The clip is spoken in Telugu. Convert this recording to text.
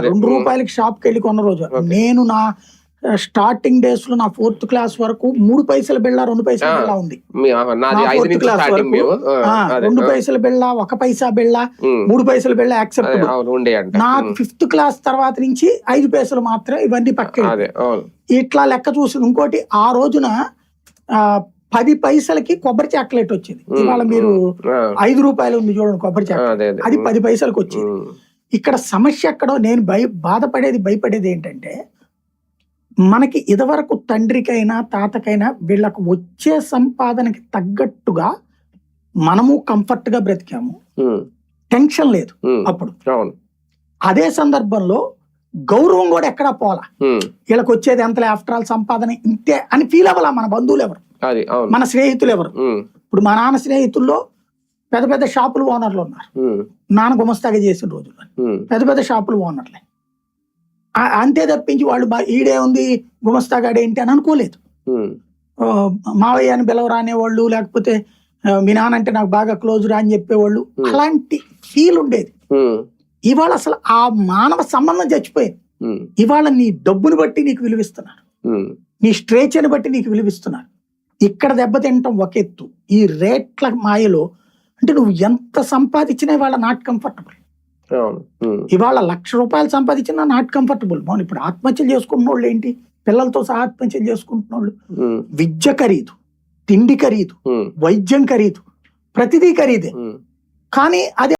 రూ. 2 షాప్కి వెళ్ళి కొన్న రోజు నేను నా స్టార్టింగ్ డేస్ లో నా 4th క్లాస్ వరకు 3 పైసల బిళ్ళ 2 పైసల బిళ్ళ ఉంది. 4th క్లాస్ వరకు 2 పైసల బిళ్ళ 1 పైసా బిళ్ళ 3 పైసల బిళ్ళ యాక్సెప్టబుల్. నాకు 5th క్లాస్ తర్వాత నుంచి 5 పైసలు మాత్రం ఇవన్నీ పక్కన. ఇట్లా లెక్క చూసి ఇంకోటి ఆ రోజున 10 పైసలకి కొబ్బరి చాక్లెట్ వచ్చింది. ఇవాళ మీరు 5 రూపాయలు ఉంది చూడండి కొబ్బరి చాక్లెట్, అది 10 పైసలకు వచ్చింది. ఇక్కడ సమస్య ఎక్కడో నేను భయపడేది ఏంటంటే మనకి ఇదివరకు తండ్రికైనా తాతకైనా వీళ్ళకు వచ్చే సంపాదనకి తగ్గట్టుగా మనము కంఫర్ట్ గా బ్రతికాము, టెన్షన్ లేదు అప్పుడు. అదే సందర్భంలో గౌరవం కూడా ఎక్కడా పోలా, వీళ్ళకి వచ్చేది ఎంతలే ఆఫ్టర్ ఆల్ సంపాదన ఇంతే అని ఫీల్ అవ్వాలా మన బంధువులు ఎవరు, మన స్నేహితులు ఎవరు. ఇప్పుడు మా నాన్న స్నేహితుల్లో పెద్ద పెద్ద షాపులు ఓనర్లు ఉన్నారు, నాన్న గుమస్తాగా చేసిన రోజుల్లో పెద్ద పెద్ద షాపులు ఓనర్లే. అంతే తప్పించి వాళ్ళు ఈడే ఉంది గుమస్తాగాడు ఏంటి అని అనుకోలేదు. మావయ్య అని పిలవరా అనేవాళ్ళు, లేకపోతే మీ నాన్న అంటే నాకు బాగా క్లోజ్ రా అని చెప్పేవాళ్ళు, అలాంటి ఫీల్ ఉండేది. ఇవాళ అసలు ఆ మానవ సంబంధం చచ్చిపోయింది. ఇవాళ నీ డబ్బుని బట్టి నీకు విలువిస్తున్నారు, నీ స్ట్రేచర్ని బట్టి నీకు విలువిస్తున్నారు. ఇక్కడ దెబ్బతింటాం ఒక ఎత్తు, ఈ రేట్ల మాయలో అంటే నువ్వు ఎంత సంపాదించినా ఇవాళ నాట్ కంఫర్టబుల్. ఇవాళ ₹1,00,000 సంపాదించినా నాట్ కంఫర్టబుల్. మనం ఇప్పుడు ఆత్మహత్యలు చేసుకుంటున్న వాళ్ళు ఏంటి, పిల్లలతో సహా ఆత్మహత్యలు చేసుకుంటున్న వాళ్ళు. విద్య ఖరీదు, తిండి ఖరీదు, వైద్యం ఖరీదు, ప్రతిదీ ఖరీదే. కానీ అదే